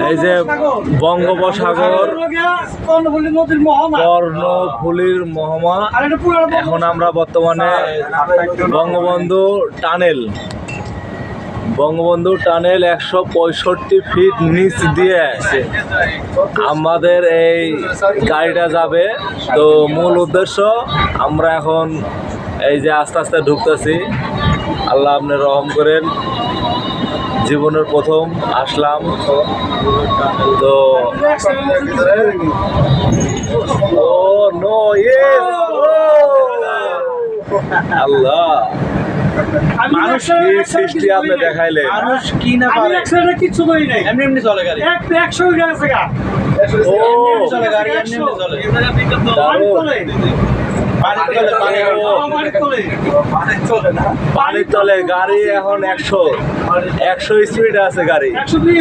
এই যে বঙ্গোপসাগর কর্ণফুলীর মহমা। এখন আমরা বর্তমানে বঙ্গবন্ধু টানেল 165 ফিট নিচ দিয়ে আমাদের এই গাড়িটা যাবে। তো মূল উদ্দেশ্য আমরা এখন এই যে আস্তে আস্তে ঢুকতেছি। আল্লাহ আপনি রহম করেন, জীবনের প্রথম আসলাম তো। ও নো, ইয়েস, আল্লাহ মানুষ কি সৃষ্টি আপনি দেখাইলেন। মানুষ কি না পারে কিছু করি নাই, এমনি এমনি চলে গাড়ি 100 উঠে গেছে গা। ও চলে গাড়ি এমনি এমনি চলে। পানির তলে গাড়ি এখন 100 স্পিড আছে গাড়ি।